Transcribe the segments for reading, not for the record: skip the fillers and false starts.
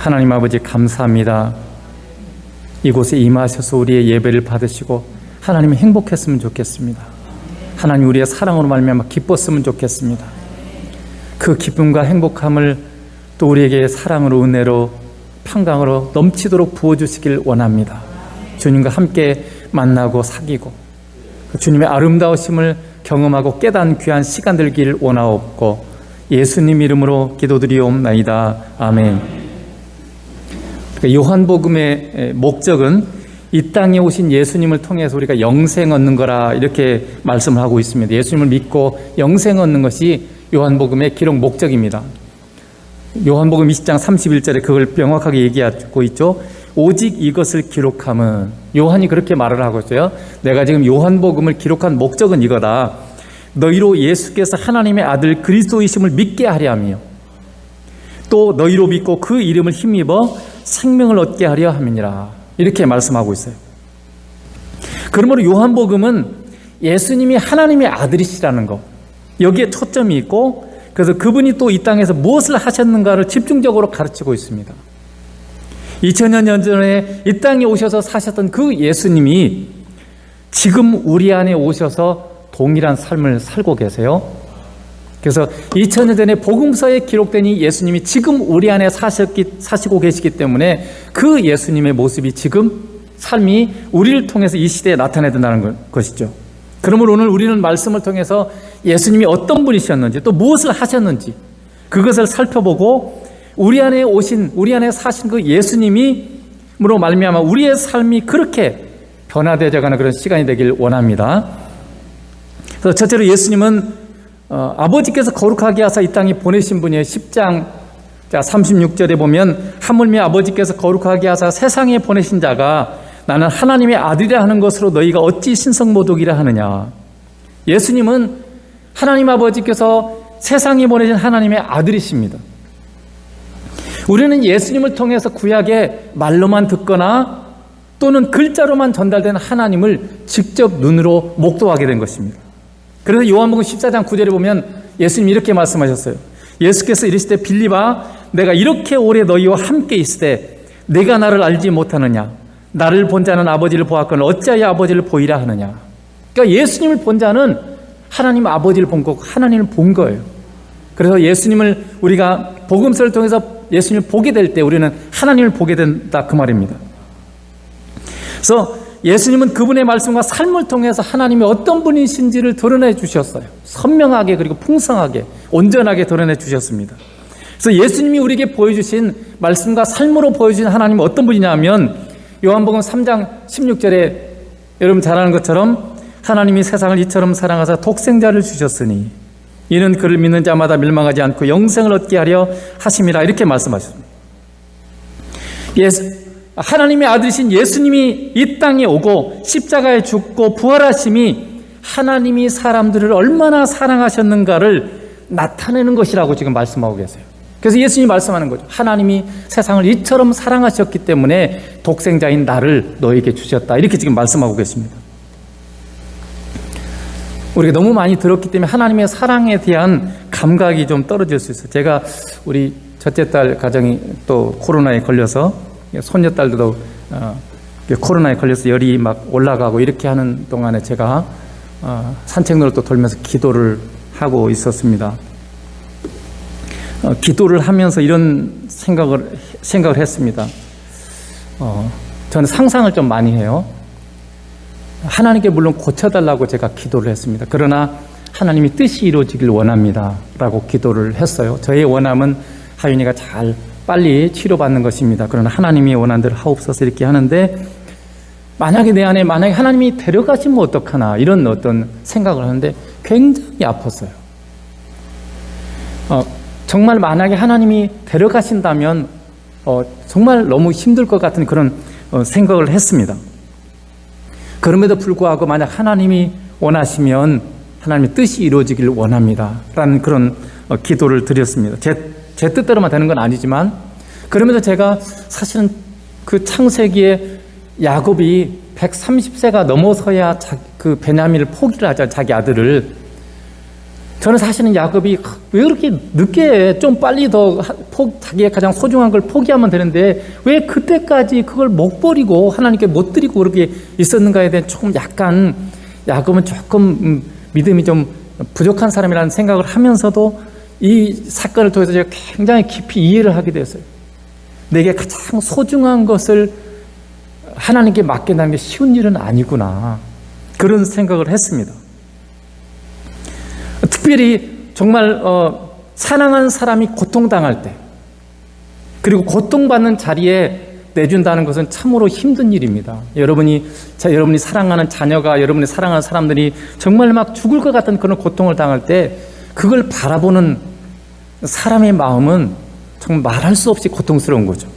하나님 아버지 감사합니다. 이곳에 임하셔서 우리의 예배를 받으시고 하나님이 행복했으면 좋겠습니다. 하나님 우리의 사랑으로 말미암아 기뻤으면 좋겠습니다. 그 기쁨과 행복함을 또 우리에게 사랑으로 은혜로 평강으로 넘치도록 부어주시길 원합니다. 주님과 함께 만나고 사귀고 주님의 아름다우심을 경험하고 깨닫는 귀한 시간 되길 원하옵고 예수님 이름으로 기도드리옵나이다. 아멘. 요한복음의 목적은 이 땅에 오신 예수님을 통해서 우리가 영생 얻는 거라 이렇게 말씀을 하고 있습니다. 예수님을 믿고 영생 얻는 것이 요한복음의 기록 목적입니다. 요한복음 20장 31절에 그걸 명확하게 얘기하고 있죠. 오직 이것을 기록함은, 요한이 그렇게 말을 하고 있어요. 내가 지금 요한복음을 기록한 목적은 이거다. 너희로 예수께서 하나님의 아들 그리스도이심을 믿게 하려 하며 또 너희로 믿고 그 이름을 힘입어 생명을 얻게 하려 함이니라. 이렇게 말씀하고 있어요. 그러므로 요한복음은 예수님이 하나님의 아들이시라는 것, 여기에 초점이 있고, 그래서 그분이 또 이 땅에서 무엇을 하셨는가를 집중적으로 가르치고 있습니다. 2000년 전에 이 땅에 오셔서 사셨던 그 예수님이 지금 우리 안에 오셔서 동일한 삶을 살고 계세요. 그래서 2000년 전에 복음서에 기록된 이 예수님이 지금 우리 안에 사시고 계시기 때문에 그 예수님의 모습이 지금 삶이 우리를 통해서 이 시대에 나타내준다는 것이죠. 그러므로 오늘 우리는 말씀을 통해서 예수님이 어떤 분이셨는지 또 무엇을 하셨는지 그것을 살펴보고 우리 안에 오신, 우리 안에 사신 그 예수님이므로 말미암아 우리의 삶이 그렇게 변화되어가는 그런 시간이 되길 원합니다. 그래서 첫째로 예수님은 아버지께서 거룩하게 하사 이 땅에 보내신 분이에요. 10장 36절에 보면 하물며 아버지께서 거룩하게 하사 세상에 보내신 자가 나는 하나님의 아들이라 하는 것으로 너희가 어찌 신성모독이라 하느냐. 예수님은 하나님 아버지께서 세상에 보내신 하나님의 아들이십니다. 우리는 예수님을 통해서 구약에 말로만 듣거나 또는 글자로만 전달된 하나님을 직접 눈으로 목도하게 된 것입니다. 그래서 요한복음 14장 9절에 보면 예수님이 이렇게 말씀하셨어요. 예수께서 이르시되 빌립아 내가 이렇게 오래 너희와 함께 있으되 내가 나를 알지 못하느냐. 나를 본 자는 아버지를 보았거늘 어찌하여 아버지를 보이라 하느냐. 그러니까 예수님을 본 자는 하나님 아버지를 본 거고 하나님을 본 거예요. 그래서 예수님을 우리가 복음서를 통해서 예수님을 보게 될 때 우리는 하나님을 보게 된다 그 말입니다. 그래서 예수님은 그분의 말씀과 삶을 통해서 하나님이 어떤 분이신지를 드러내 주셨어요. 선명하게 그리고 풍성하게 온전하게 드러내 주셨습니다. 그래서 예수님이 우리에게 보여주신 말씀과 삶으로 보여주신 하나님은 어떤 분이냐 하면 요한복음 3장 16절에 여러분 잘 아는 것처럼 하나님이 세상을 이처럼 사랑하사 독생자를 주셨으니 이는 그를 믿는 자마다 멸망하지 않고 영생을 얻게 하려 하심이라 이렇게 말씀하셨습니다. 하나님의 아들이신 예수님이 이 땅에 오고 십자가에 죽고 부활하심이 하나님이 사람들을 얼마나 사랑하셨는가를 나타내는 것이라고 지금 말씀하고 계세요. 그래서 예수님이 말씀하는 거죠. 하나님이 세상을 이처럼 사랑하셨기 때문에 독생자인 나를 너에게 주셨다. 이렇게 지금 말씀하고 계십니다. 우리가 너무 많이 들었기 때문에 하나님의 사랑에 대한 감각이 좀 떨어질 수 있어요. 제가 우리 첫째 딸 가정이 또 코로나에 걸려서 손녀딸도 코로나에 걸려서 열이 막 올라가고 이렇게 하는 동안에 제가 산책로를 또 돌면서 기도를 하고 있었습니다. 기도를 하면서 이런 생각을 했습니다. 저는 상상을 좀 많이 해요. 하나님께 물론 고쳐달라고 제가 기도를 했습니다. 그러나 하나님이 뜻이 이루어지길 원합니다 라고 기도를 했어요. 저의 원함은 하윤이가 잘 빨리 치료받는 것입니다. 그러나 하나님이 원하는 대로 하옵소서 이렇게 하는데 만약에 내 안에 만약에 하나님이 데려가시면 어떡하나 이런 어떤 생각을 하는데 굉장히 아팠어요. 정말 만약에 하나님이 데려가신다면 정말 너무 힘들 것 같은 그런 생각을 했습니다. 그럼에도 불구하고 만약 하나님이 원하시면 하나님의 뜻이 이루어지길 원합니다 라는 그런 기도를 드렸습니다. 제 뜻대로만 되는 건 아니지만 그러면서 제가 사실은 그 창세기에 야곱이 130세가 넘어서야 그 베냐민을 포기를 하자 자기 아들을 저는 사실은 야곱이 왜 그렇게 늦게 해? 좀 빨리 더 자기의 가장 소중한 걸 포기하면 되는데 왜 그때까지 그걸 못 버리고 하나님께 못 드리고 그렇게 있었는가에 대한 조금 약간 야곱은 조금 믿음이 좀 부족한 사람이라는 생각을 하면서도 이 사건을 통해서 제가 굉장히 깊이 이해를 하게 됐어요. 내게 가장 소중한 것을 하나님께 맡긴다는 게 쉬운 일은 아니구나, 그런 생각을 했습니다. 특별히 정말 사랑한 사람이 고통당할 때, 그리고 고통받는 자리에 내준다는 것은 참으로 힘든 일입니다. 여러분이 사랑하는 자녀가, 여러분이 사랑하는 사람들이 정말 막 죽을 것 같은 그런 고통을 당할 때 그걸 바라보는 사람의 마음은 정말 말할 수 없이 고통스러운 거죠.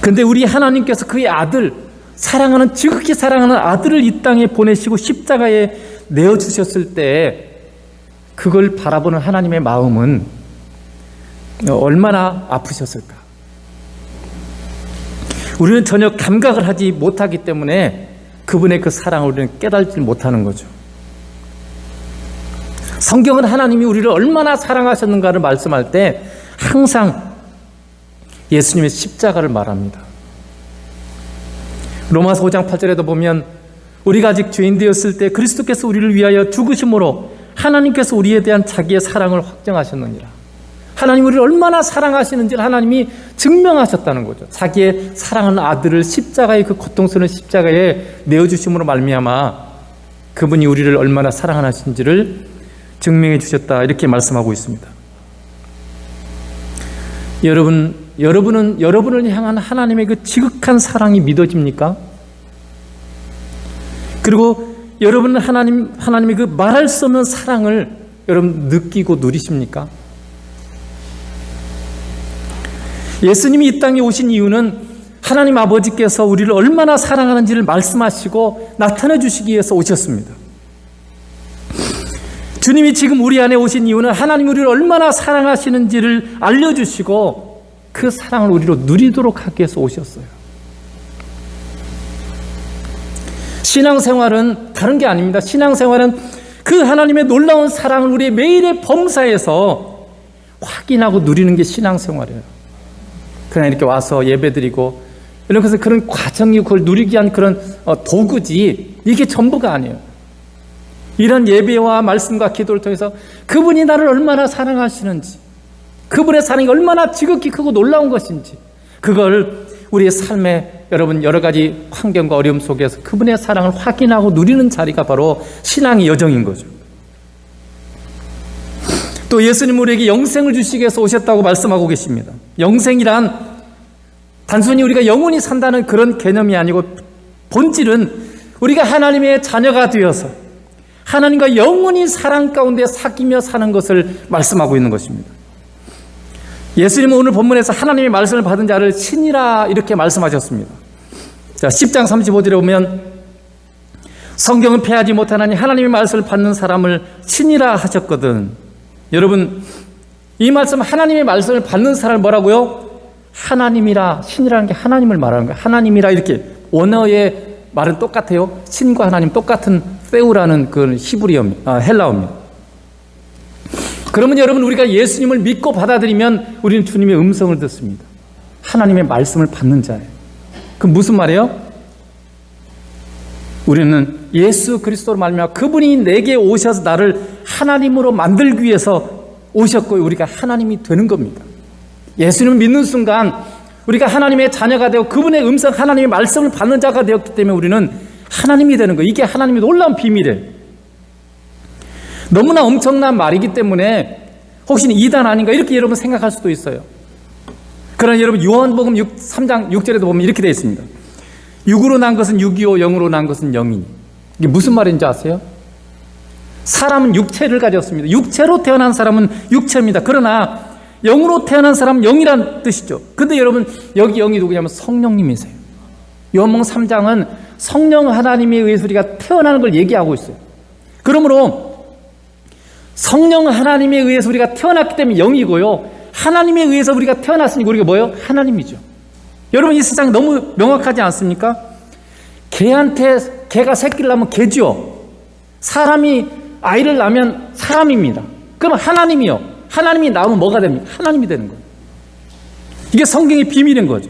그런데 우리 하나님께서 그의 아들, 지극히 사랑하는 아들을 이 땅에 보내시고 십자가에 내어주셨을 때 그걸 바라보는 하나님의 마음은 얼마나 아프셨을까. 우리는 전혀 감각을 하지 못하기 때문에 그분의 그 사랑을 우리는 깨달지 못하는 거죠. 성경은 하나님이 우리를 얼마나 사랑하셨는가를 말씀할 때 항상 예수님의 십자가를 말합니다. 로마서 5장 8절에도 보면 우리가 아직 죄인 되었을 때 그리스도께서 우리를 위하여 죽으심으로 하나님께서 우리에 대한 자기의 사랑을 확정하셨느니라. 하나님 우리를 얼마나 사랑하시는지를 하나님이 증명하셨다는 거죠. 자기의 사랑하는 아들을 십자가의 그 고통스러운 십자가에 내어주심으로 말미암아 그분이 우리를 얼마나 사랑하시는지를 증명해 주셨다, 이렇게 말씀하고 있습니다. 여러분은 여러분을 향한 하나님의 그 지극한 사랑이 믿어집니까? 그리고 여러분은 하나님의 그 말할 수 없는 사랑을 여러분 느끼고 누리십니까? 예수님이 이 땅에 오신 이유는 하나님 아버지께서 우리를 얼마나 사랑하는지를 말씀하시고 나타내 주시기 위해서 오셨습니다. 주님이 지금 우리 안에 오신 이유는 하나님 우리를 얼마나 사랑하시는지를 알려주시고 그 사랑을 우리로 누리도록 하기 위해서 오셨어요. 신앙생활은 다른 게 아닙니다. 신앙생활은 그 하나님의 놀라운 사랑을 우리의 매일의 범사에서 확인하고 누리는 게 신앙생활이에요. 그냥 이렇게 와서 예배드리고 이런 것은 그런 과정이고 그걸 누리기 위한 그런 도구지, 이게 전부가 아니에요. 이런 예배와 말씀과 기도를 통해서 그분이 나를 얼마나 사랑하시는지, 그분의 사랑이 얼마나 지극히 크고 놀라운 것인지, 그걸 우리의 삶에 여러분 여러 가지 환경과 어려움 속에서 그분의 사랑을 확인하고 누리는 자리가 바로 신앙의 여정인 거죠. 또 예수님 우리에게 영생을 주시기 위해서 오셨다고 말씀하고 계십니다. 영생이란 단순히 우리가 영원히 산다는 그런 개념이 아니고 본질은 우리가 하나님의 자녀가 되어서 하나님과 영원히 사랑 가운데 사귀며 사는 것을 말씀하고 있는 것입니다. 예수님은 오늘 본문에서 하나님의 말씀을 받은 자를 신이라 이렇게 말씀하셨습니다. 자, 10장 35절에 보면 성경은 패하지 못하나니 하나님의 말씀을 받는 사람을 신이라 하셨거든. 여러분, 이 말씀 하나님의 말씀을 받는 사람을 뭐라고요? 하나님이라, 신이라는 게 하나님을 말하는 거예요. 하나님이라, 이렇게 원어의 말은 똑같아요. 신과 하나님 똑같은 세우라는 그 헬라어입니다. 그러면 여러분, 우리가 예수님을 믿고 받아들이면 우리는 주님의 음성을 듣습니다. 하나님의 말씀을 받는 자예요. 그럼 무슨 말이에요? 우리는 예수 그리스도로 말미암아 그분이 내게 오셔서 나를 하나님으로 만들기 위해서 오셨고 우리가 하나님이 되는 겁니다. 예수님을 믿는 순간 우리가 하나님의 자녀가 되어 그분의 음성, 하나님의 말씀을 받는 자가 되었기 때문에 우리는 하나님이 되는 거예요. 이게 하나님의 놀라운 비밀이에요. 너무나 엄청난 말이기 때문에 혹시 이단 아닌가 이렇게 여러분 생각할 수도 있어요. 그러나 여러분 요한복음 3장 6절에도 보면 이렇게 되어 있습니다. 6으로 난 것은 6이요 0으로 난 것은 0이니. 이게 무슨 말인지 아세요? 사람은 육체를 가졌습니다. 육체로 태어난 사람은 육체입니다. 그러나 영으로 태어난 사람은 영이란 뜻이죠. 근데 여러분 여기 영이 누구냐면 성령님이세요. 요한복음 3장은 성령 하나님에 의해서 우리가 태어나는 걸 얘기하고 있어요. 그러므로 성령 하나님에 의해서 우리가 태어났기 때문에 영이고요, 하나님에 의해서 우리가 태어났으니 우리가 뭐예요? 하나님이죠. 여러분 이 세상 너무 명확하지 않습니까? 개가 새끼를 낳으면 개죠. 사람이 아이를 낳으면 사람입니다. 그럼 하나님이요. 하나님이 낳으면 뭐가 됩니까? 하나님이 되는 거예요. 이게 성경의 비밀인 거죠.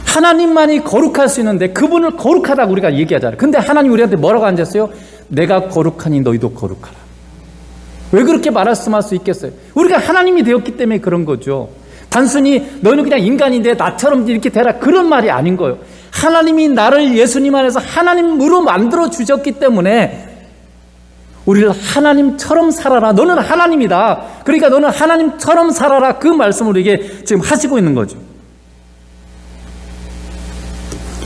하나님만이 거룩할 수 있는데 그분을 거룩하다고 우리가 얘기하잖아요. 근데 하나님 우리한테 뭐라고 앉았어요? 내가 거룩하니 너희도 거룩하라. 왜 그렇게 말씀할 수 있겠어요? 우리가 하나님이 되었기 때문에 그런 거죠. 단순히 너희는 그냥 인간인데 나처럼 이렇게 되라 그런 말이 아닌 거예요. 하나님이 나를 예수님 안에서 하나님으로 만들어 주셨기 때문에 우리를 하나님처럼 살아라. 너는 하나님이다. 그러니까 너는 하나님처럼 살아라. 그 말씀을 우리에게 지금 하시고 있는 거죠.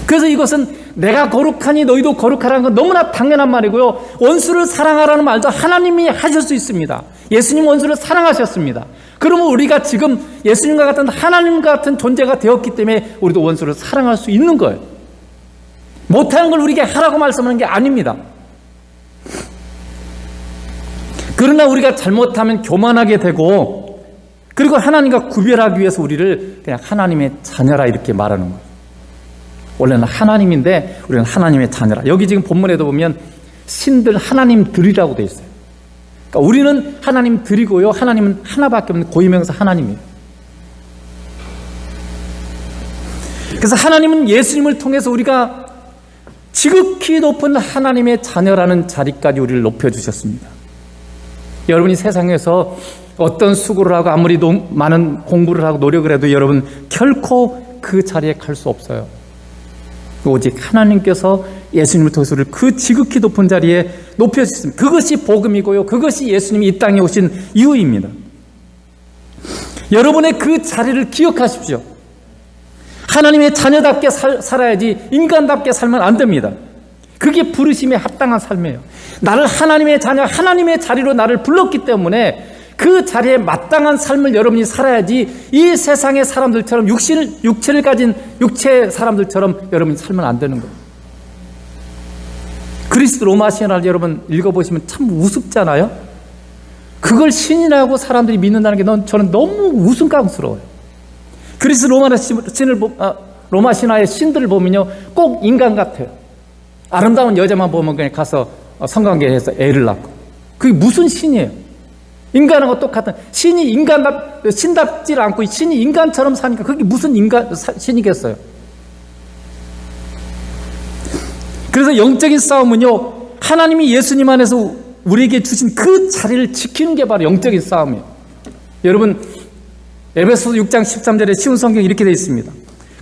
그래서 이것은 내가 거룩하니 너희도 거룩하라는 건 너무나 당연한 말이고요. 원수를 사랑하라는 말도 하나님이 하실 수 있습니다. 예수님 원수를 사랑하셨습니다. 그러면 우리가 지금 예수님과 같은 하나님과 같은 존재가 되었기 때문에 우리도 원수를 사랑할 수 있는 거예요. 못하는 걸 우리에게 하라고 말씀하는 게 아닙니다. 그러나 우리가 잘못하면 교만하게 되고, 그리고 하나님과 구별하기 위해서 우리를 그냥 하나님의 자녀라 이렇게 말하는 거예요. 원래는 하나님인데 우리는 하나님의 자녀라. 여기 지금 본문에도 보면 신들 하나님들이라고 되어 있어요. 그러니까 우리는 하나님들이고요, 하나님은 하나밖에 없는 고유명사 하나님이에요. 그래서 하나님은 예수님을 통해서 우리가 지극히 높은 하나님의 자녀라는 자리까지 우리를 높여주셨습니다. 여러분이 세상에서 어떤 수고를 하고 아무리 많은 공부를 하고 노력을 해도 여러분 결코 그 자리에 갈 수 없어요. 오직 하나님께서 예수님을 통해서 우리를 그 지극히 높은 자리에 높여주셨습니다. 그것이 복음이고요, 그것이 예수님이 이 땅에 오신 이유입니다. 여러분의 그 자리를 기억하십시오. 하나님의 자녀답게 살아야지 인간답게 살면 안 됩니다. 그게 부르심에 합당한 삶이에요. 나를 하나님의 자녀, 하나님의 자리로 나를 불렀기 때문에 그 자리에 마땅한 삶을 여러분이 살아야지 이 세상의 사람들처럼 육체를 가진 육체 사람들처럼 여러분이 살면 안 되는 거예요. 그리스 로마 신화를 여러분 읽어보시면 참 우습잖아요. 그걸 신이라고 사람들이 믿는다는 게 저는 너무 우스꽝스러워요. 그리스 로마 신화의 신들을 보면요 꼭 인간 같아요. 아름다운 여자만 보면 그냥 가서 성관계해서 애를 낳고, 그게 무슨 신이에요? 인간하고 똑같은, 신답지 않고 신이 인간처럼 사니까 그게 무슨 신이겠어요? 그래서 영적인 싸움은요, 하나님이 예수님 안에서 우리에게 주신 그 자리를 지키는 게 바로 영적인 싸움이에요. 여러분, 에베소서 6장 13절에 쉬운 성경이 이렇게 되어 있습니다.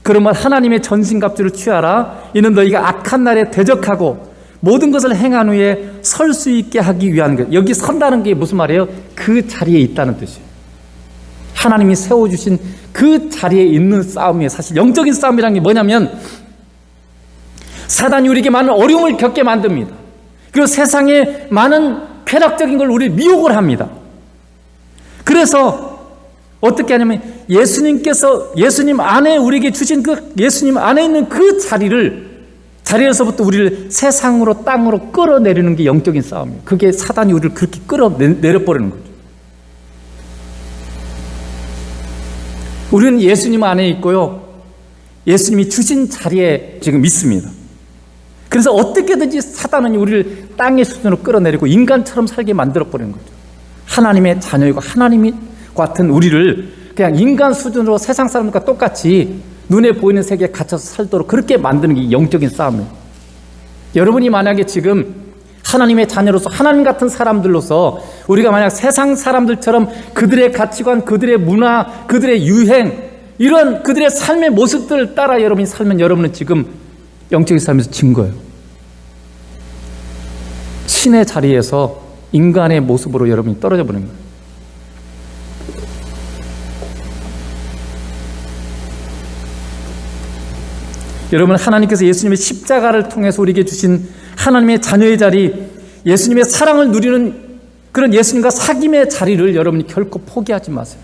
그러면 하나님의 전신갑주를 취하라. 이는 너희가 악한 날에 대적하고 모든 것을 행한 후에 설 수 있게 하기 위한 것. 여기 선다는 게 무슨 말이에요? 그 자리에 있다는 뜻이에요. 하나님이 세워주신 그 자리에 있는 싸움이에요. 사실 영적인 싸움이라는 게 뭐냐면 사단이 우리에게 많은 어려움을 겪게 만듭니다. 그리고 세상에 많은 쾌락적인 걸 우리 미혹을 합니다. 그래서 어떻게 하냐면 예수님 안에 우리에게 주신 그 예수님 안에 있는 그 자리에서부터 우리를 세상으로 땅으로 끌어내리는 게 영적인 싸움이에요. 그게 사단이 우리를 그렇게 끌어내려버리는 거죠. 우리는 예수님 안에 있고요, 예수님이 주신 자리에 지금 있습니다. 그래서 어떻게든지 사단은 우리를 땅의 수준으로 끌어내리고 인간처럼 살게 만들어버리는 거죠. 하나님의 자녀이고 하나님이 같은 우리를 그냥 인간 수준으로 세상 사람들과 똑같이 눈에 보이는 세계에 갇혀서 살도록 그렇게 만드는 게 영적인 싸움이에요. 여러분이 만약에 지금 하나님의 자녀로서 하나님 같은 사람들로서 우리가 만약 세상 사람들처럼 그들의 가치관, 그들의 문화, 그들의 유행, 이런 그들의 삶의 모습들을 따라 여러분이 살면 여러분은 지금 영적인 삶에서 진 거예요. 신의 자리에서 인간의 모습으로 여러분이 떨어져 버린 거예요. 여러분, 하나님께서 예수님의 십자가를 통해서 우리에게 주신 하나님의 자녀의 자리, 예수님의 사랑을 누리는 그런 예수님과 사귐의 자리를 여러분이 결코 포기하지 마세요.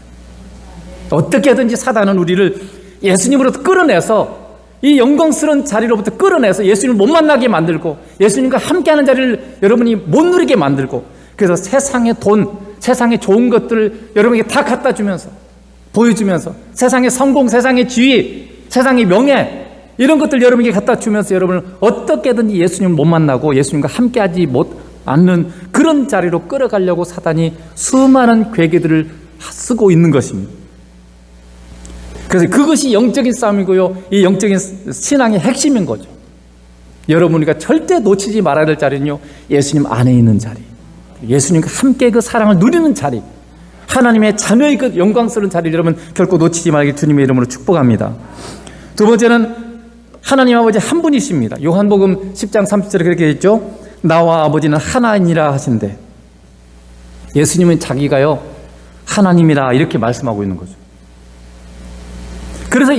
어떻게든지 사단은 우리를 예수님으로부터 끌어내서 이 영광스러운 자리로부터 끌어내서 예수님을 못 만나게 만들고 예수님과 함께하는 자리를 여러분이 못 누리게 만들고, 그래서 세상의 돈, 세상의 좋은 것들을 여러분에게 다 갖다 주면서 보여주면서 세상의 성공, 세상의 지위, 세상의 명예, 이런 것들 여러분에게 갖다 주면서 여러분을 어떻게든지 예수님을 못 만나고 예수님과 함께하지 않는 그런 자리로 끌어가려고 사단이 수많은 괴계들을 쓰고 있는 것입니다. 그래서 그것이 영적인 싸움이고요, 이 영적인 신앙의 핵심인 거죠. 여러분이가 절대 놓치지 말아야 될 자리는요, 예수님 안에 있는 자리, 예수님과 함께 그 사랑을 누리는 자리, 하나님의 자녀의 그 영광스러운 자리를 여러분 결코 놓치지 말길 주님의 이름으로 축복합니다. 두 번째는 하나님 아버지 한 분이십니다. 요한복음 10장 30절에 그렇게 되어 있죠. 나와 아버지는 하나이니라 하신대. 예수님은 자기가요 하나님이라 이렇게 말씀하고 있는 거죠. 그래서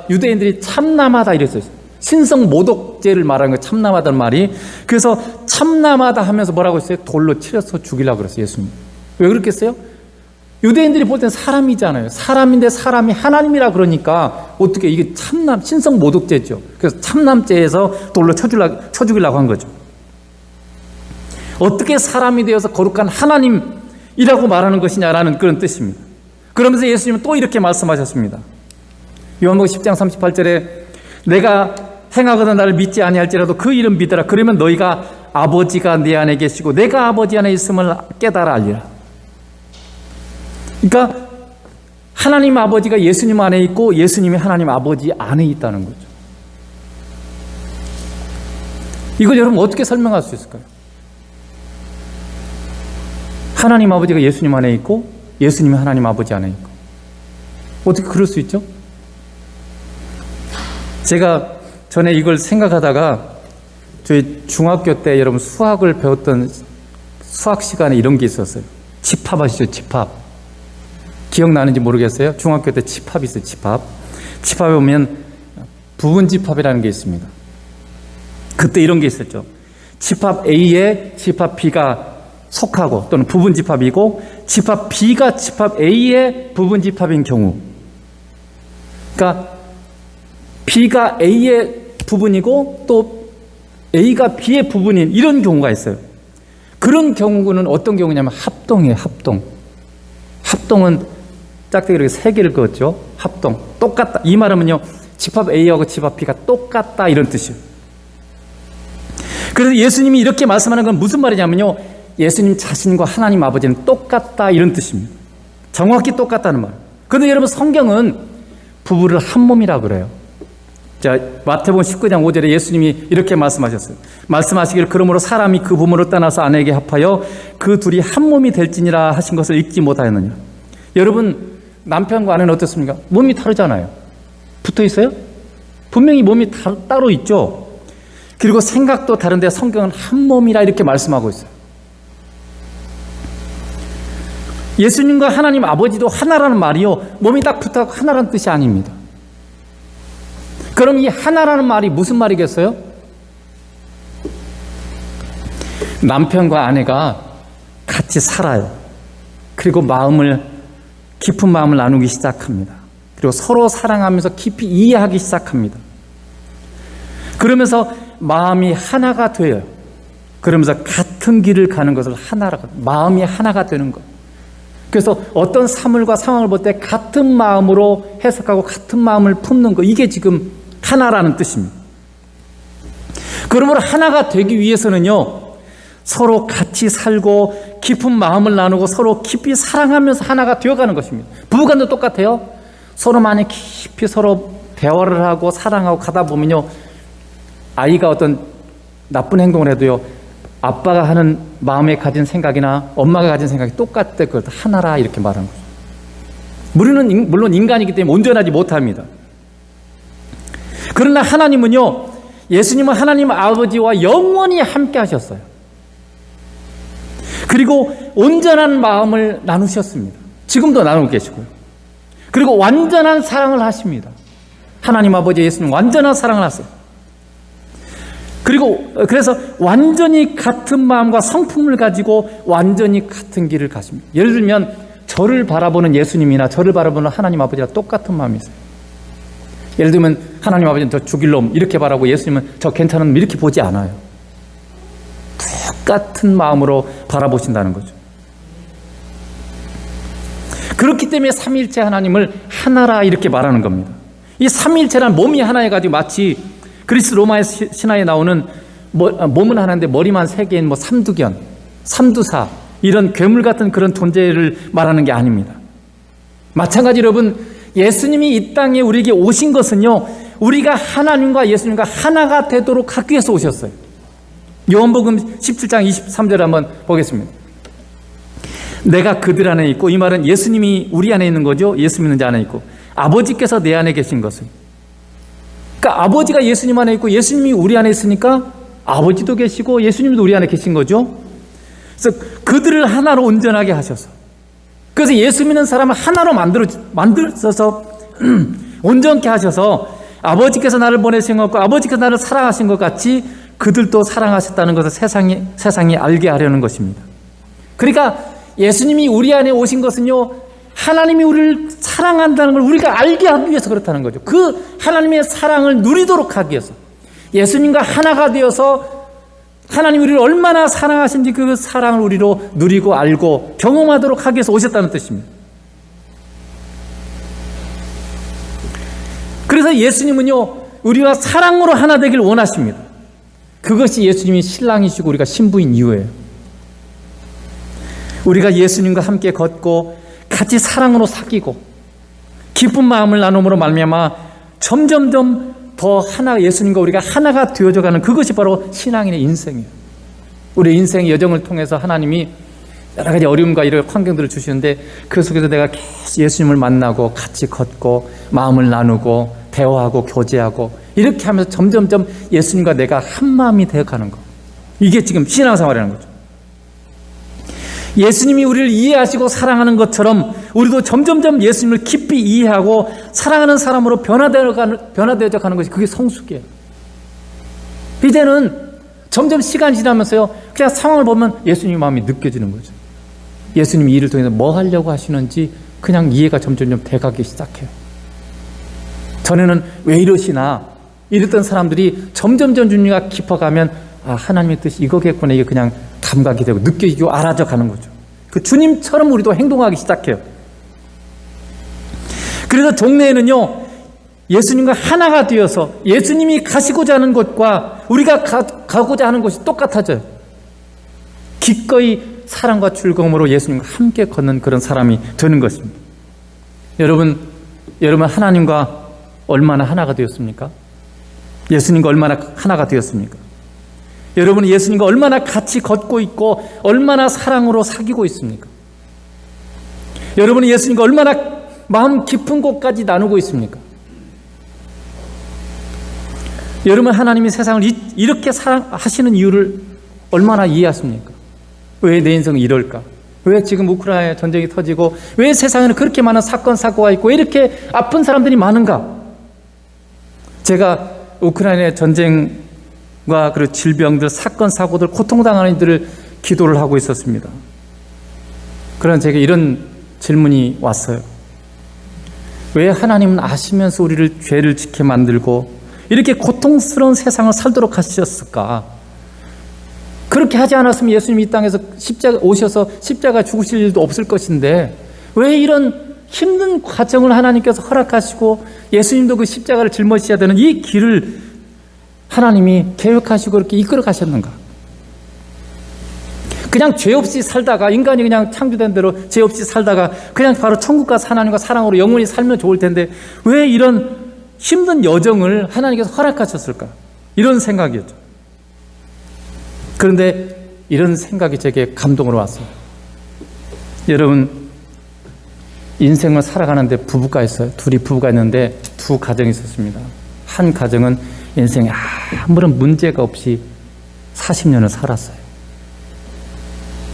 유대인들이 참남하다 이랬어요. 신성 모독죄를 말하는 거 참남하다는 말이. 그래서 참남하다 하면서 뭐라고 했어요? 돌로 치려서 죽이려고 그랬어요. 예수님. 왜 그렇겠어요? 유대인들이 볼 때는 사람이잖아요. 사람인데 사람이 하나님이라 그러니까 어떻게 이게 참남, 신성 모독죄죠. 그래서 참남죄에서 돌로 쳐 죽이려고 한 거죠. 어떻게 사람이 되어서 거룩한 하나님이라고 말하는 것이냐라는 그런 뜻입니다. 그러면서 예수님은 또 이렇게 말씀하셨습니다. 요한복음 10장 38절에 내가 행하거든 나를 믿지 아니할지라도 그 이름 믿으라. 그러면 너희가 아버지가 내 안에 계시고 내가 아버지 안에 있음을 깨달아 알리라. 그러니까 하나님 아버지가 예수님 안에 있고 예수님이 하나님 아버지 안에 있다는 거죠. 이걸 여러분 어떻게 설명할 수 있을까요? 하나님 아버지가 예수님 안에 있고 예수님이 하나님 아버지 안에 있고 어떻게 그럴 수 있죠? 제가 전에 이걸 생각하다가 저희 중학교 때 여러분 수학을 배웠던 수학 시간에 이런 게 있었어요. 집합 아시죠? 집합. 기억나는지 모르겠어요. 중학교 때 집합이 있어요. 집합에 보면 부분집합이라는 게 있습니다. 그때 이런 게 있었죠. 집합 A에 집합 B가 속하고 또는 부분집합이고 집합 B가 집합 A의 부분집합인 경우, 그러니까 B가 A의 부분이고 또 A가 B의 부분인 이런 경우가 있어요. 그런 경우는 어떤 경우냐면 합동이에요. 합동은 짝대기 이렇게 세 개를 그었죠. 합동. 똑같다. 이 말은요 집합 A하고 집합 B가 똑같다 이런 뜻이에요. 그래서 예수님이 이렇게 말씀하는 건 무슨 말이냐면요, 예수님 자신과 하나님 아버지는 똑같다 이런 뜻입니다. 정확히 똑같다는 말. 그런데 여러분 성경은 부부를 한 몸이라 그래요. 자, 마태복음 19장 5절에 예수님이 이렇게 말씀하셨어요. 말씀하시기를 그러므로 사람이 그 부모를 떠나서 아내에게 합하여 그 둘이 한 몸이 될지니라 하신 것을 읽지 못하였느냐. 여러분 남편과 아내는 어떻습니까? 몸이 다르잖아요. 붙어 있어요? 분명히 몸이 따로 있죠. 그리고 생각도 다른데 성경은 한 몸이라 이렇게 말씀하고 있어요. 예수님과 하나님 아버지도 하나라는 말이요, 몸이 딱 붙어 하나라는 뜻이 아닙니다. 그럼 이 하나라는 말이 무슨 말이겠어요? 남편과 아내가 같이 살아요. 그리고 깊은 마음을 나누기 시작합니다. 그리고 서로 사랑하면서 깊이 이해하기 시작합니다. 그러면서 마음이 하나가 돼요. 그러면서 같은 길을 가는 것을 하나라고, 마음이 하나가 되는 것. 그래서 어떤 사물과 상황을 볼 때 같은 마음으로 해석하고 같은 마음을 품는 것, 이게 지금 하나라는 뜻입니다. 그러므로 하나가 되기 위해서는요, 서로 같이 살고 깊은 마음을 나누고 서로 깊이 사랑하면서 하나가 되어가는 것입니다. 부부간도 똑같아요. 서로 많이 깊이 서로 대화를 하고 사랑하고 가다 보면요, 아이가 어떤 나쁜 행동을 해도요, 아빠가 하는 마음에 가진 생각이나 엄마가 가진 생각이 똑같대. 그걸 하나라 이렇게 말하는 거죠. 우리는 물론 인간이기 때문에 온전하지 못합니다. 그러나 하나님은요, 예수님은 하나님 아버지와 영원히 함께 하셨어요. 그리고 온전한 마음을 나누셨습니다. 지금도 나누고 계시고요. 그리고 완전한 사랑을 하십니다. 하나님 아버지 예수님 완전한 사랑을 하세요. 그래서 완전히 같은 마음과 성품을 가지고 완전히 같은 길을 가십니다. 예를 들면 저를 바라보는 예수님이나 저를 바라보는 하나님 아버지랑 똑같은 마음이세요. 예를 들면 하나님 아버지는 저 죽일 놈 이렇게 바라보고 예수님은 저 괜찮은 놈 이렇게 보지 않아요. 똑같은 마음으로 바라보신다는 거죠. 그렇기 때문에 삼위일체 하나님을 하나라 이렇게 말하는 겁니다. 이 삼위일체란 몸이 하나여가지고 마치 그리스 로마의 신화에 나오는 몸은 하나인데 머리만 세 개인 뭐 삼두견, 삼두사 이런 괴물 같은 그런 존재를 말하는 게 아닙니다. 마찬가지 여러분, 예수님이 이 땅에 우리에게 오신 것은요, 우리가 하나님과 예수님과 하나가 되도록 하기 위해서 오셨어요. 요한복음 17장 23절 한번 보겠습니다. 내가 그들 안에 있고, 이 말은 예수님이 우리 안에 있는 거죠. 예수 믿는 자 안에 있고 아버지께서 내 안에 계신 것을. 그러니까 아버지가 예수님 안에 있고 예수님이 우리 안에 있으니까 아버지도 계시고 예수님도 우리 안에 계신 거죠. 그래서 그들을 하나로 온전하게 하셔서, 그래서 예수 믿는 사람을 하나로 만들어서 온전케 하셔서 아버지께서 나를 보내신 것과 아버지께서 나를 사랑하신 것 같이 그들도 사랑하셨다는 것을 세상이 알게 하려는 것입니다. 그러니까 예수님이 우리 안에 오신 것은요, 하나님이 우리를 사랑한다는 걸 우리가 알게 하기 위해서 그렇다는 거죠. 그 하나님의 사랑을 누리도록 하기 위해서, 예수님과 하나가 되어서 하나님이 우리를 얼마나 사랑하신지 그 사랑을 우리로 누리고 알고 경험하도록 하기 위해서 오셨다는 뜻입니다. 그래서 예수님은요, 우리와 사랑으로 하나 되길 원하십니다. 그것이 예수님이 신랑이시고 우리가 신부인 이유예요. 우리가 예수님과 함께 걷고 같이 사랑으로 사귀고 기쁜 마음을 나눔으로 말미암아 점점점 더 하나, 예수님과 우리가 하나가 되어져 가는, 그것이 바로 신앙인의 인생이에요. 우리의 인생의 여정을 통해서 하나님이 여러 가지 어려움과 이런 환경들을 주시는데, 그 속에서 내가 계속 예수님을 만나고 같이 걷고 마음을 나누고 대화하고 교제하고 이렇게 하면서 점점점 예수님과 내가 한 마음이 되어가는 거, 이게 지금 신앙생활이라는 거죠. 예수님이 우리를 이해하시고 사랑하는 것처럼 우리도 점점점 예수님을 깊이 이해하고 사랑하는 사람으로 변화되어져 가는 것이, 그게 성숙이에요. 이제는 점점 시간이 지나면서요, 그냥 상황을 보면 예수님 마음이 느껴지는 거죠. 예수님이 일을 통해서 뭐 하려고 하시는지 그냥 이해가 점점점 돼가기 시작해요. 전에는 왜 이러시나 이랬던 사람들이 점점점 주님과 깊어가면, 아, 하나님의 뜻이 이거겠구나, 이게 그냥 감각이 되고 느껴지고 알아져 가는 거죠. 그 주님처럼 우리도 행동하기 시작해요. 그래서 종래에는요, 예수님과 하나가 되어서 예수님이 가시고자 하는 곳과 우리가 가고자 하는 곳이 똑같아져요. 기꺼이 사랑과 즐거움으로 예수님과 함께 걷는 그런 사람이 되는 것입니다. 여러분 하나님과 얼마나 하나가 되었습니까? 예수님과 얼마나 하나가 되었습니까? 여러분은 예수님과 얼마나 같이 걷고 있고 얼마나 사랑으로 사귀고 있습니까? 여러분은 예수님과 얼마나 마음 깊은 곳까지 나누고 있습니까? 여러분, 하나님이 세상을 이렇게 사랑하시는 이유를 얼마나 이해하십니까? 왜 내 인생은 이럴까? 왜 지금 우크라이나 전쟁이 터지고 왜 세상에는 그렇게 많은 사건 사고가 있고 왜 이렇게 아픈 사람들이 많은가? 제가 우크라이나 전쟁과 그리고 질병들, 사건 사고들, 고통당하는 이들을 기도를 하고 있었습니다. 그러나 제가 이런 질문이 왔어요. 왜 하나님은 아시면서 우리를 죄를 짓게 만들고 이렇게 고통스러운 세상을 살도록 하셨을까? 그렇게 하지 않았으면 예수님이 이 땅에서 오셔서 십자가 죽으실 일도 없을 것인데 왜 이런 힘든 과정을 하나님께서 허락하시고 예수님도 그 십자가를 짊어지셔야 되는 이 길을 하나님이 계획하시고 그렇게 이끌어 가셨는가? 그냥 죄 없이 살다가, 인간이 그냥 창조된 대로 죄 없이 살다가 그냥 바로 천국 가서 하나님과 사랑으로 영원히 살면 좋을 텐데 왜 이런 힘든 여정을 하나님께서 허락하셨을까? 이런 생각이었죠. 그런데 이런 생각이 제게 감동으로 왔어요. 여러분, 인생을 살아가는데 부부가 있어요. 둘이 부부가 있는데 두 가정이 있었습니다. 한 가정은 인생에 아무런 문제가 없이 40년을 살았어요.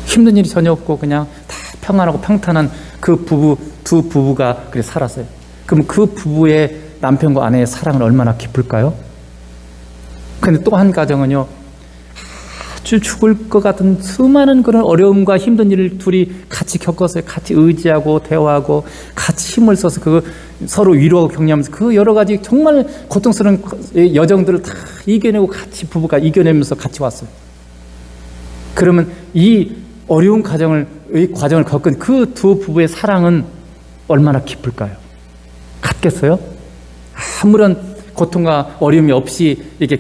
힘든 일이 전혀 없고 그냥 다 평안하고 평탄한 그 두 부부가 그렇게 살았어요. 그럼 그 부부의 남편과 아내의 사랑은 얼마나 깊을까요? 그런데 또 한 가정은요, 아주 죽을 것 같은 수많은 그런 어려움과 힘든 일을 둘이 같이 겪었어요. 같이 의지하고 대화하고 같이 힘을 써서 그 서로 위로하고 격려하면서 그 여러 가지 정말 고통스러운 여정들을 다 이겨내고 같이 부부가 이겨내면서 같이 왔어요. 그러면 이 어려운 과정을 겪은 그 두 부부의 사랑은 얼마나 깊을까요? 같겠어요? 아무런 고통과 어려움이 없이 이렇게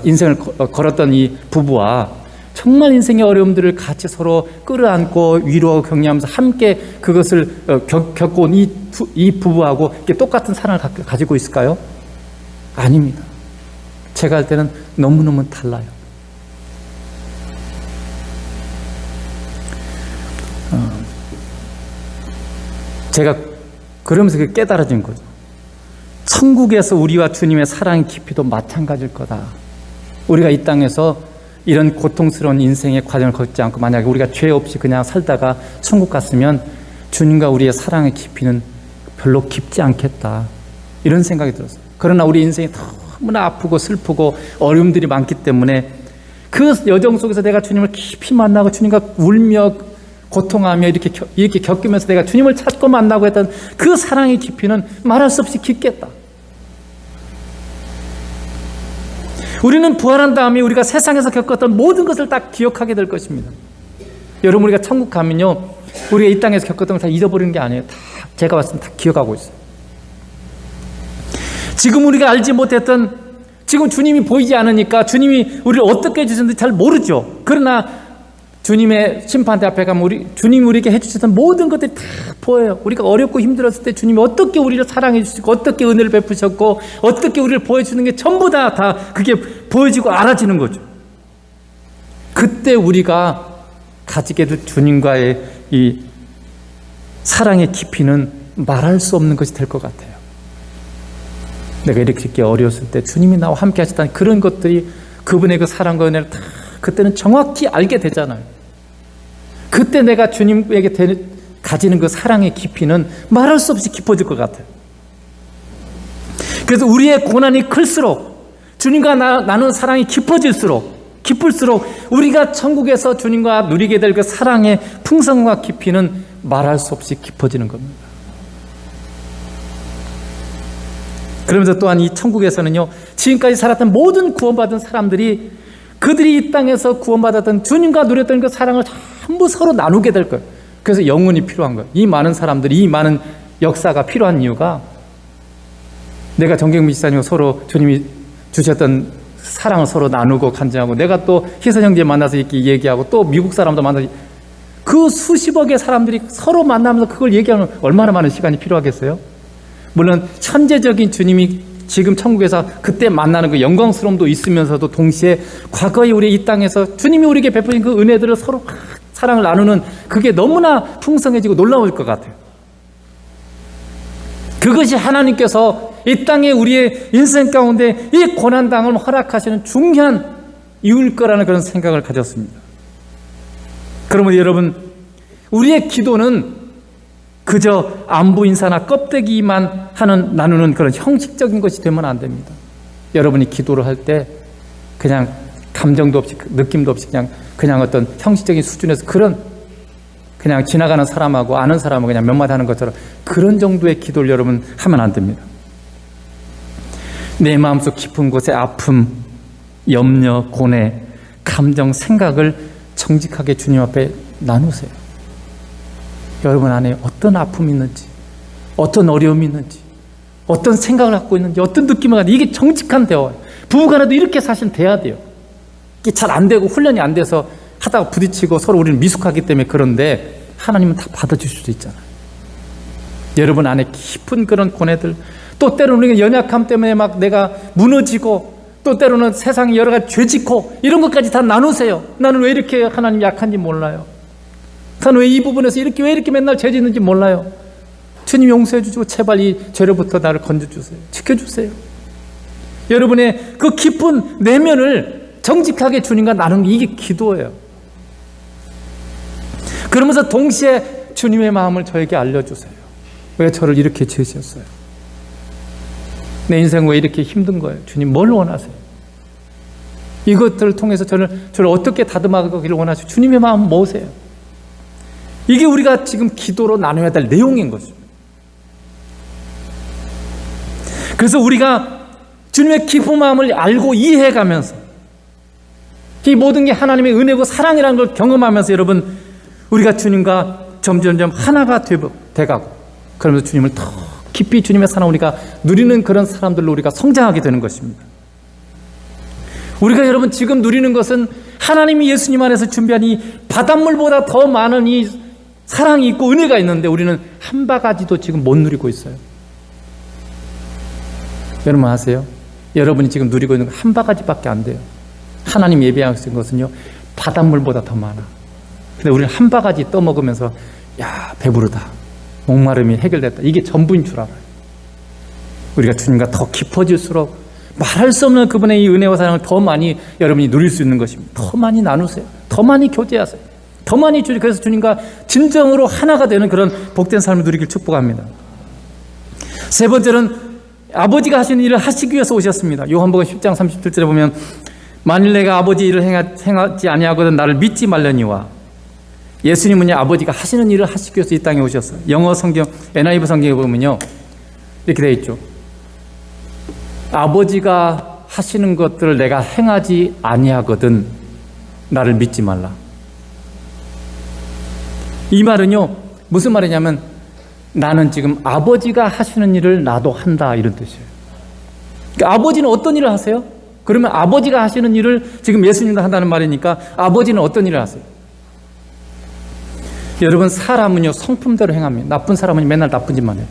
인생을 걸었던 이 부부와 정말 인생의 어려움들을 같이 서로 끌어안고 위로하고 격려하면서 함께 그것을 겪어온 이 부부하고 이렇게 똑같은 사랑을 가지고 있을까요? 아닙니다. 제가 할 때는 너무너무 달라요. 제가 그러면서 깨달아진 거죠. 천국에서 우리와 주님의 사랑의 깊이도 마찬가지일 거다. 우리가 이 땅에서 이런 고통스러운 인생의 과정을 걷지 않고 만약에 우리가 죄 없이 그냥 살다가 천국 갔으면 주님과 우리의 사랑의 깊이는 별로 깊지 않겠다. 이런 생각이 들었어요. 그러나 우리 인생이 너무나 아프고 슬프고 어려움들이 많기 때문에 그 여정 속에서 내가 주님을 깊이 만나고 주님과 울며 고통하며 이렇게 겪으면서 내가 주님을 찾고 만나고 했던 그 사랑의 깊이는 말할 수 없이 깊겠다. 우리는 부활한 다음에 우리가 세상에서 겪었던 모든 것을 다 기억하게 될 것입니다. 여러분, 우리가 천국 가면요, 우리가 이 땅에서 겪었던 걸 다 잊어버리는 게 아니에요. 다 제가 봤을 때 다 기억하고 있어요. 지금 우리가 알지 못했던, 지금 주님이 보이지 않으니까 주님이 우리를 어떻게 해주셨는지 잘 모르죠. 그러나 주님의 심판대 앞에 가면 주님이 우리에게 해주셨던 모든 것들이 다 보여요. 우리가 어렵고 힘들었을 때 주님이 어떻게 우리를 사랑해 주시고 어떻게 은혜를 베푸셨고 어떻게 우리를 보여주는 게 전부 다 그게 보여지고 알아지는 거죠. 그때 우리가 가지게 될 주님과의 이 사랑의 깊이는 말할 수 없는 것이 될 것 같아요. 내가 이렇게 어려웠을 때 주님이 나와 함께 하셨다는 그런 것들이 그분의 그 사랑과 은혜를 다 그때는 정확히 알게 되잖아요. 그때 내가 주님에게 가지는 그 사랑의 깊이는 말할 수 없이 깊어질 것 같아요. 그래서 우리의 고난이 클수록 주님과 나눈 사랑이 깊을수록 우리가 천국에서 주님과 누리게 될 그 사랑의 풍성과 깊이는 말할 수 없이 깊어지는 겁니다. 그러면서 또한 이 천국에서는요, 지금까지 살았던 모든 구원받은 사람들이 그들이 이 땅에서 구원받았던 주님과 누렸던 그 사랑을 전부 서로 나누게 될 거예요. 그래서 영혼이 필요한 거예요. 이 많은 사람들이, 이 많은 역사가 필요한 이유가 내가 정경미 지사님과 서로 주님이 주셨던 사랑을 서로 나누고 간증하고, 내가 또 희선 형제 만나서 이렇게 얘기하고, 또 미국 사람도 만나서 그 수십억의 사람들이 서로 만나면서 그걸 얘기하면 얼마나 많은 시간이 필요하겠어요? 물론 천재적인 주님이 지금 천국에서 그때 만나는 그 영광스러움도 있으면서도 동시에 과거에 우리 이 땅에서 주님이 우리에게 베푸신 그 은혜들을 서로 사랑을 나누는 그게 너무나 풍성해지고 놀라울 것 같아요. 그것이 하나님께서 이 땅에 우리의 인생 가운데 이 고난당을 허락하시는 중요한 이유일 거라는 그런 생각을 가졌습니다. 그러면 여러분, 우리의 기도는 그저 안부 인사나 껍데기만 나누는 그런 형식적인 것이 되면 안 됩니다. 여러분이 기도를 할 때 그냥 감정도 없이, 느낌도 없이 그냥 어떤 형식적인 수준에서 그냥 지나가는 사람하고 아는 사람하고 그냥 몇 마디 하는 것처럼 그런 정도의 기도를 여러분 하면 안 됩니다. 내 마음속 깊은 곳에 아픔, 염려, 고뇌, 감정, 생각을 정직하게 주님 앞에 나누세요. 여러분 안에 어떤 아픔이 있는지, 어떤 어려움이 있는지, 어떤 생각을 갖고 있는지, 어떤 느낌을 갖고, 이게 정직한 대화예요. 부부간에도 이렇게 사실 돼야 돼요. 이게 잘 안 되고 훈련이 안 돼서 하다가 부딪히고 서로 우리는 미숙하기 때문에 그런데 하나님은 다 받아주실 수 있잖아요. 여러분 안에 깊은 그런 고뇌들, 또 때로는 우리가 연약함 때문에 막 내가 무너지고, 또 때로는 세상에 여러 가지 죄짓고 이런 것까지 다 나누세요. 나는 왜 이렇게 하나님 약한지 몰라요. 나는 왜 이 부분에서 왜 이렇게 맨날 죄짓는지 몰라요. 주님 용서해 주시고 제발 이 죄로부터 나를 건져주세요. 지켜주세요. 여러분의 그 깊은 내면을 정직하게 주님과 나누는 게 이게 기도예요. 그러면서 동시에 주님의 마음을 저에게 알려주세요. 왜 저를 이렇게 지으셨어요? 내 인생 왜 이렇게 힘든 거예요? 주님 뭘 원하세요? 이것들을 통해서 저를 어떻게 다듬어가기를 원하시고 주님의 마음 뭐세요? 이게 우리가 지금 기도로 나눠야 될 내용인 거죠. 그래서 우리가 주님의 깊은 마음을 알고 이해해가면서 이 모든 게 하나님의 은혜고 사랑이라는 걸 경험하면서 여러분, 우리가 주님과 점점점 하나가 돼가고, 그러면서 주님을 더 깊이 주님의 사랑 우리가 누리는 그런 사람들로 우리가 성장하게 되는 것입니다. 우리가 여러분 지금 누리는 것은 하나님이 예수님 안에서 준비한 이 바닷물보다 더 많은 이 사랑이 있고 은혜가 있는데 우리는 한 바가지도 지금 못 누리고 있어요. 여러분 아세요? 여러분이 지금 누리고 있는 건 한 바가지밖에 안 돼요. 하나님 예비하신 것은요 바닷물보다 더 많아. 근데 우리는 한 바가지 떠먹으면서 야 배부르다, 목마름이 해결됐다, 이게 전부인 줄 알아요. 우리가 주님과 더 깊어질수록 말할 수 없는 그분의 이 은혜와 사랑을 더 많이 여러분이 누릴 수 있는 것입니다. 더 많이 나누세요. 더 많이 교제하세요. 더 많이 주님, 그래서 주님과 진정으로 하나가 되는 그런 복된 삶을 누리길 축복합니다. 세 번째는 아버지가 하시는 일을 하시기 위해서 오셨습니다. 요한복음 10장 37절에 보면 만일 내가 아버지 일을 행하지 아니하거든 나를 믿지 말려니와. 예수님은요 아버지가 하시는 일을 하시기 위해서 이 땅에 오셨어요. 영어 성경 NIV 성경에 보면요 이렇게 되어 있죠. 아버지가 하시는 것들을 내가 행하지 아니하거든 나를 믿지 말라. 이 말은요 무슨 말이냐면 나는 지금 아버지가 하시는 일을 나도 한다, 이런 뜻이에요. 그러니까 아버지는 어떤 일을 하세요? 그러면 아버지가 하시는 일을 지금 예수님도 한다는 말이니까 아버지는 어떤 일을 하세요? 여러분 사람은요 성품대로 행합니다. 나쁜 사람은 맨날 나쁜 짓만 해요.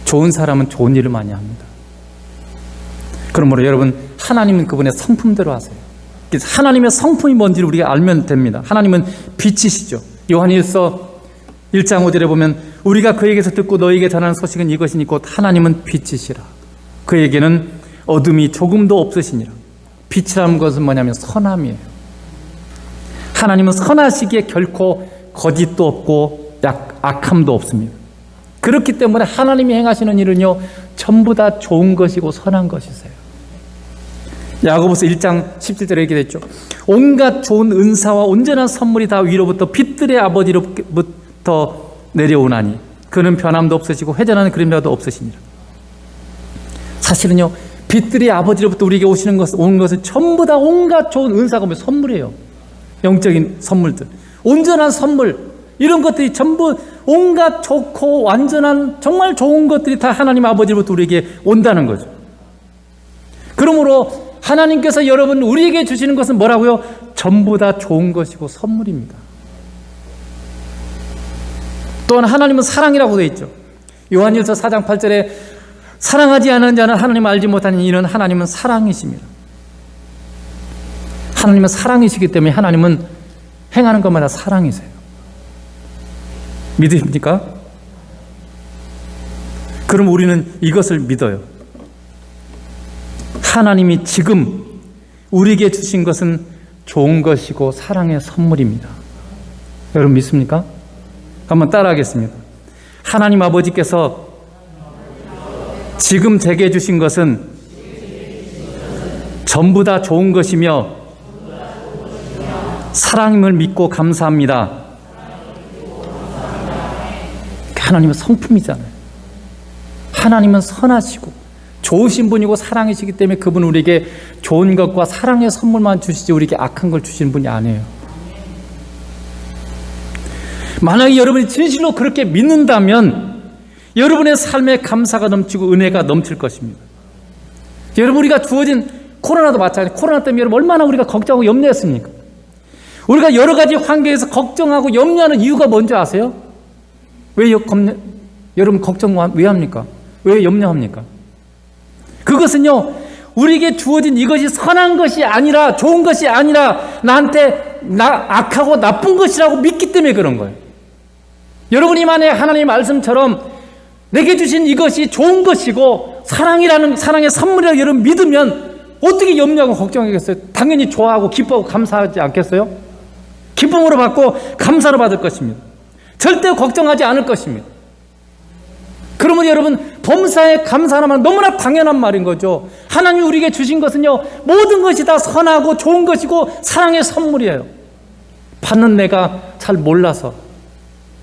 좋은 사람은 좋은 일을 많이 합니다. 그러므로 여러분 하나님은 그분의 성품대로 하세요. 그래서 하나님의 성품이 뭔지를 우리가 알면 됩니다. 하나님은 빛이시죠. 요한일서 1장 5절에 보면 우리가 그에게서 듣고 너에게 전하는 소식은 이것이니 곧 하나님은 빛이시라. 그에게는 어둠이 조금도 없으시니라. 빛이라는 것은 뭐냐면 선함이에요. 하나님은 선하시기에 결코 거짓도 없고 악함도 없습니다. 그렇기 때문에 하나님이 행하시는 일은요 전부 다 좋은 것이고 선한 것이세요. 야고보서 1장 17절에 이렇게 됐죠. 온갖 좋은 은사와 온전한 선물이 다 위로부터 빛들의 아버지로부터 내려오나니 그는 변함도 없으시고 회전하는 그림자도 없으시니라. 사실은요 빛들의 아버지로부터 우리에게 온 것은 전부 다 온갖 좋은 은사가 선물이에요. 영적인 선물들, 온전한 선물, 이런 것들이 전부 온갖 좋고 완전한 정말 좋은 것들이 다 하나님 아버지로부터 우리에게 온다는 거죠. 그러므로 하나님께서 여러분 우리에게 주시는 것은 뭐라고요? 전부 다 좋은 것이고 선물입니다. 또한 하나님은 사랑이라고 되어 있죠. 요한일서 4장 8절에 사랑하지 않은 자는 하나님을 알지 못하는 이는 하나님은 사랑이십니다. 하나님은 사랑이시기 때문에 하나님은 행하는 것마다 사랑이세요. 믿으십니까? 그럼 우리는 이것을 믿어요. 하나님이 지금 우리에게 주신 것은 좋은 것이고 사랑의 선물입니다. 여러분 믿습니까? 한번 따라하겠습니다. 하나님 아버지께서 지금 제게 주신 것은 전부 다 좋은 것이며 사랑임을 믿고 감사합니다. 하나님은 성품이잖아요. 하나님은 선하시고 좋으신 분이고 사랑이시기 때문에 그분 우리에게 좋은 것과 사랑의 선물만 주시지 우리에게 악한 걸 주시는 분이 아니에요. 만약에 여러분이 진실로 그렇게 믿는다면 여러분의 삶에 감사가 넘치고 은혜가 넘칠 것입니다. 여러분 우리가 주어진 코로나도 마찬가지예요. 코로나 때문에 여러분 얼마나 우리가 걱정하고 염려했습니까? 우리가 여러 가지 환경에서 걱정하고 염려하는 이유가 뭔지 아세요? 왜 여러분 걱정 왜 합니까? 왜 염려합니까? 그것은요 우리에게 주어진 이것이 선한 것이 아니라 좋은 것이 아니라 나한테 악하고 나쁜 것이라고 믿기 때문에 그런 거예요. 여러분이 만약에 하나님의 말씀처럼 내게 주신 이것이 좋은 것이고 사랑이라는 사랑의 선물이라고 여러분 믿으면 어떻게 염려하고 걱정하겠어요? 당연히 좋아하고 기뻐하고 감사하지 않겠어요? 기쁨으로 받고 감사로 받을 것입니다. 절대 걱정하지 않을 것입니다. 그러면 여러분 범사에 감사하면 너무나 당연한 말인 거죠. 하나님이 우리에게 주신 것은요 모든 것이 다 선하고 좋은 것이고 사랑의 선물이에요. 받는 내가 잘 몰라서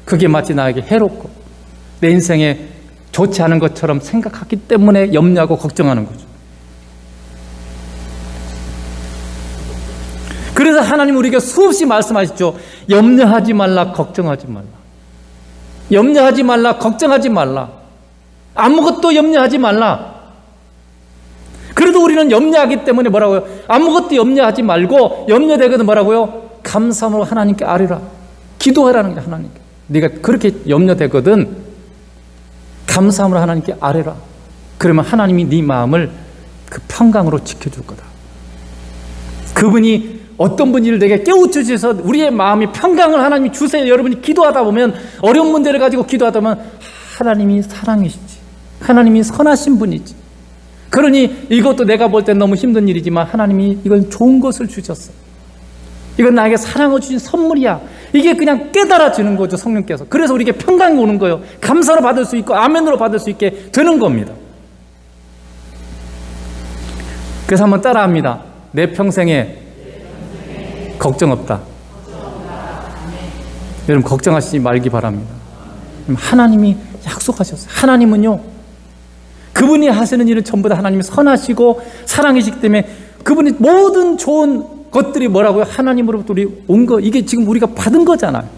그게 마치 나에게 해롭고 내 인생에 좋지 않은 것처럼 생각하기 때문에 염려하고 걱정하는 거죠. 그래서 하나님 우리에게 수없이 말씀하시죠. 염려하지 말라, 걱정하지 말라. 염려하지 말라, 걱정하지 말라. 아무것도 염려하지 말라. 그래도 우리는 염려하기 때문에 뭐라고요? 아무것도 염려하지 말고 염려되거든 뭐라고요? 감사함으로 하나님께 아뢰라. 기도하라는 게 하나님께. 네가 그렇게 염려되거든 감사함으로 하나님께 아뢰라. 그러면 하나님이 네 마음을 그 평강으로 지켜줄 거다. 그분이 어떤 분을 내게 깨우쳐주셔서 우리의 마음이 평강을 하나님이 주세요. 여러분이 기도하다 보면 어려운 문제를 가지고 기도하다 보면 하나님이 사랑이시지, 하나님이 선하신 분이지. 그러니 이것도 내가 볼 땐 너무 힘든 일이지만 하나님이 이건 좋은 것을 주셨어. 이건 나에게 사랑을 주신 선물이야. 이게 그냥 깨달아지는 거죠, 성령께서. 그래서 우리에게 평강이 오는 거예요. 감사로 받을 수 있고 아멘으로 받을 수 있게 되는 겁니다. 그래서 한번 따라합니다. 내 평생에 걱정 없다. 여러분 걱정하시지 말기 바랍니다. 하나님이 약속하셨어요. 하나님은요, 그분이 하시는 일은 전부 다 하나님이 선하시고 사랑이시기 때문에 그분이 모든 좋은 것들이 뭐라고요? 하나님으로부터 우리 온 거, 이게 지금 우리가 받은 거잖아요.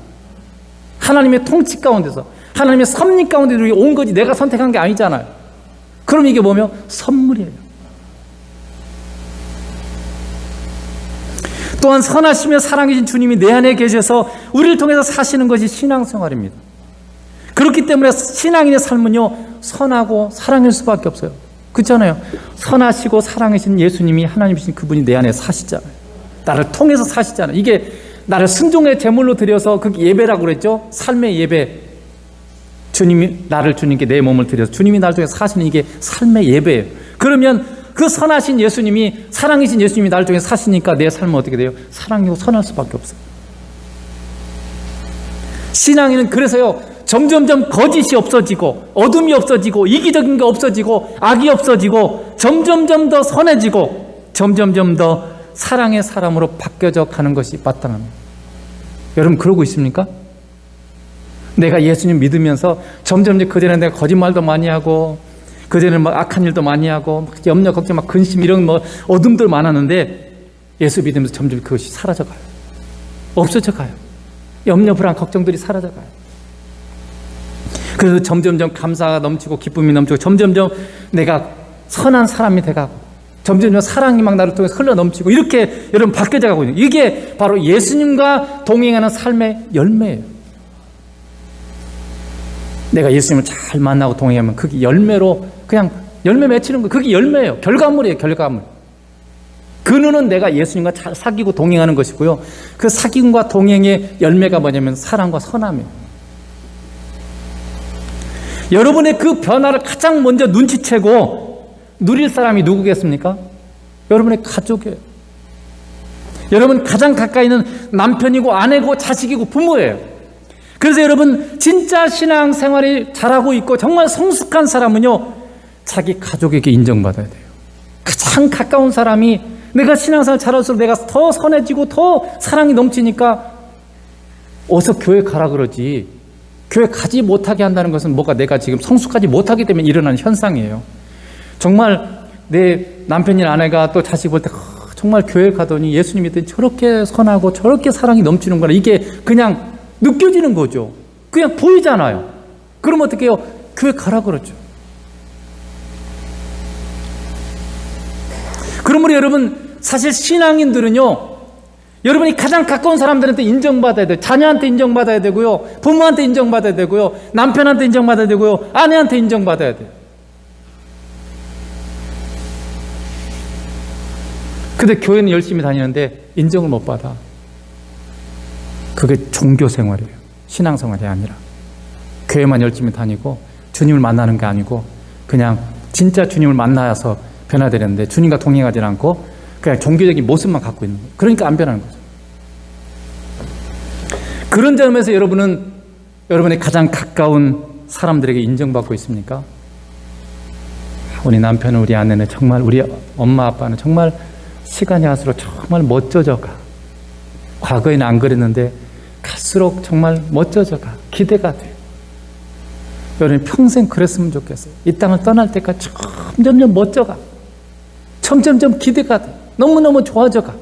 하나님의 통치 가운데서, 하나님의 섭리 가운데 우리 온 거지 내가 선택한 게 아니잖아요. 그럼 이게 뭐며? 선물이에요. 또한 선하시며 사랑이신 주님이 내 안에 계셔서 우리를 통해서 사시는 것이 신앙생활입니다. 그렇기 때문에 신앙인의 삶은요, 선하고 사랑일 수밖에 없어요. 그렇잖아요. 선하시고 사랑이신 예수님이 하나님이신 그분이 내 안에 사시잖아요. 나를 통해서 사시잖아요. 이게 나를 순종의 제물로 드려서 그게 예배라고 그랬죠. 삶의 예배. 주님이 나를 주님께 내 몸을 드려서 주님이 나를 통해서 사시는 이게 삶의 예배예요. 그러면 그 선하신 예수님이, 사랑이신 예수님이 나를 통해 사시니까 내 삶은 어떻게 돼요? 사랑이고 선할 수밖에 없어요. 신앙인은 그래서요, 점점점 거짓이 없어지고 어둠이 없어지고 이기적인 게 없어지고 악이 없어지고 점점점 더 선해지고 점점점 더 사랑의 사람으로 바뀌어져 가는 것이 마땅합니다. 여러분 그러고 있습니까? 내가 예수님 믿으면서 점점 그전에 내가 거짓말도 많이 하고 그전에는 막 악한 일도 많이 하고 막 염려, 걱정, 막 근심 이런 뭐 어둠들 많았는데 예수 믿으면서 점점 그것이 사라져가요. 없어져가요. 염려, 불안, 걱정들이 사라져가요. 그래서 점점점 감사가 넘치고 기쁨이 넘치고 점점점 내가 선한 사람이 돼가고 점점점 사랑이 막 나를 통해서 흘러 넘치고 이렇게 여러분 바뀌어져 가고 있는 이게 바로 예수님과 동행하는 삶의 열매예요. 내가 예수님을 잘 만나고 동행하면 그게 열매로 그냥 열매 맺히는 거, 그게 열매예요. 결과물이에요. 결과물. 근원은 내가 예수님과 잘 사귀고 동행하는 것이고요. 그 사귐과 동행의 열매가 뭐냐면 사랑과 선함이에요. 여러분의 그 변화를 가장 먼저 눈치채고 누릴 사람이 누구겠습니까? 여러분의 가족이에요. 여러분 가장 가까이 있는 남편이고 아내고 자식이고 부모예요. 그래서 여러분 진짜 신앙생활이 잘하고 있고 정말 성숙한 사람은요, 자기 가족에게 인정받아야 돼요. 가장 가까운 사람이 내가 신앙생활 잘할수록 내가 더 선해지고 더 사랑이 넘치니까 어서 교회 가라 그러지. 교회 가지 못하게 한다는 것은 뭐가 내가 지금 성숙하지 못하기 때문에 일어나는 현상이에요. 정말 내 남편이나 아내가 또 자식 볼 때 정말 교회 가더니 예수님 믿더니 저렇게 선하고 저렇게 사랑이 넘치는구나, 이게 그냥 느껴지는 거죠. 그냥 보이잖아요. 그럼 어떻게 해요? 교회 가라 그러죠. 그러므로 여러분 사실 신앙인들은요, 여러분이 가장 가까운 사람들한테 인정받아야 돼요. 자녀한테 인정받아야 되고요, 부모한테 인정받아야 되고요, 남편한테 인정받아야 되고요, 아내한테 인정받아야 돼요. 근데 교회는 열심히 다니는데 인정을 못 받아. 그게 종교생활이에요. 신앙생활이 아니라. 교회만 열심히 다니고 주님을 만나는 게 아니고 그냥 진짜 주님을 만나서 변화되는데 주님과 동행하지 않고 그냥 종교적인 모습만 갖고 있는 거예요. 그러니까 안 변하는 거죠. 그런 점에서 여러분은 여러분의 가장 가까운 사람들에게 인정받고 있습니까? 우리 남편은, 우리 아내는, 정말 우리 엄마 아빠는 정말 시간이 갈수록 정말 멋져져 가. 과거에는 안 그랬는데 갈수록 정말 멋져져 가. 기대가 돼요. 여러분 평생 그랬으면 좋겠어요. 이 땅을 떠날 때까지 점점 멋져가. 점점점 기대가 돼. 너무너무 좋아져 가.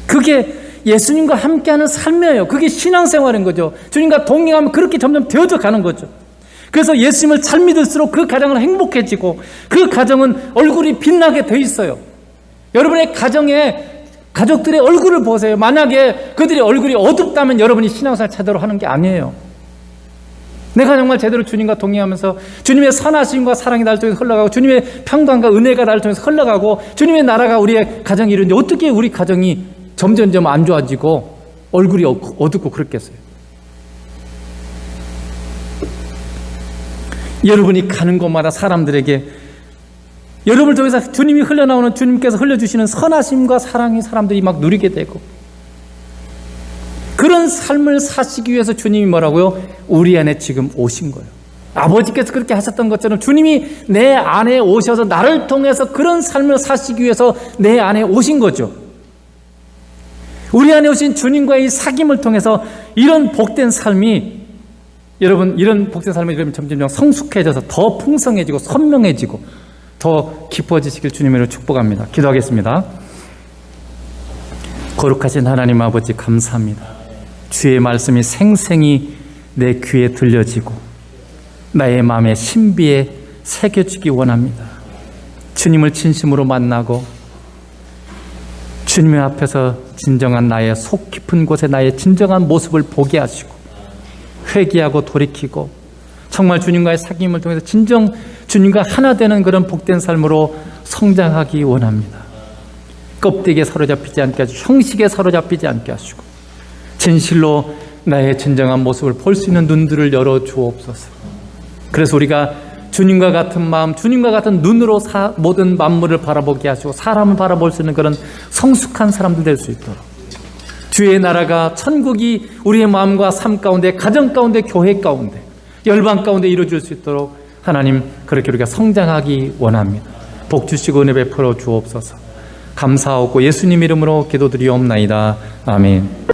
그게 예수님과 함께하는 삶이에요. 그게 신앙생활인 거죠. 주님과 동행하면 그렇게 점점 되어져 가는 거죠. 그래서 예수님을 잘 믿을수록 그 가정은 행복해지고 그 가정은 얼굴이 빛나게 돼 있어요. 여러분의 가정에 가족들의 얼굴을 보세요. 만약에 그들의 얼굴이 어둡다면 여러분이 신앙생활 제대로 하는 게 아니에요. 내가 정말 제대로 주님과 동행하면서 주님의 선하심과 사랑이 나를 통해서 흘러가고 주님의 평강과 은혜가 나를 통해서 흘러가고 주님의 나라가 우리의 가정이 이루는데 어떻게 우리 가정이 점점점 안 좋아지고 얼굴이 어둡고 그렇겠어요? 여러분이 가는 곳마다 사람들에게 여러분을 통해서 주님이 흘러나오는 주님께서 흘려주시는 선하심과 사랑이 사람들이 막 누리게 되고 그런 삶을 사시기 위해서 주님이 뭐라고요? 우리 안에 지금 오신 거예요. 아버지께서 그렇게 하셨던 것처럼 주님이 내 안에 오셔서 나를 통해서 그런 삶을 사시기 위해서 내 안에 오신 거죠. 우리 안에 오신 주님과의 사귐을 통해서 이런 복된 삶이 여러분 이런 복된 삶이 여러분 점점 성숙해져서 더 풍성해지고 선명해지고 더 깊어지시길 주님으로 축복합니다. 기도하겠습니다. 거룩하신 하나님 아버지 감사합니다. 주의 말씀이 생생히 내 귀에 들려지고 나의 마음의 신비에 새겨지기 원합니다. 주님을 진심으로 만나고 주님의 앞에서 진정한 나의 속 깊은 곳에 나의 진정한 모습을 보게 하시고 회개하고 돌이키고 정말 주님과의 사귐을 통해서 진정 주님과 하나 되는 그런 복된 삶으로 성장하기 원합니다. 껍데기에 사로잡히지 않게 하시고 형식에 사로잡히지 않게 하시고 진실로 나의 진정한 모습을 볼 수 있는 눈들을 열어 주옵소서. 그래서 우리가 주님과 같은 마음, 주님과 같은 눈으로 모든 만물을 바라보게 하시고 사람을 바라볼 수 있는 그런 성숙한 사람들 될 수 있도록 주의 나라가 천국이 우리의 마음과 삶 가운데 가정 가운데 교회 가운데 열방 가운데 이루어질 수 있도록 하나님 그렇게 우리가 성장하기 원합니다. 복 주시고 은혜 베풀어 주옵소서. 감사하고 예수님 이름으로 기도드리옵나이다. 아멘.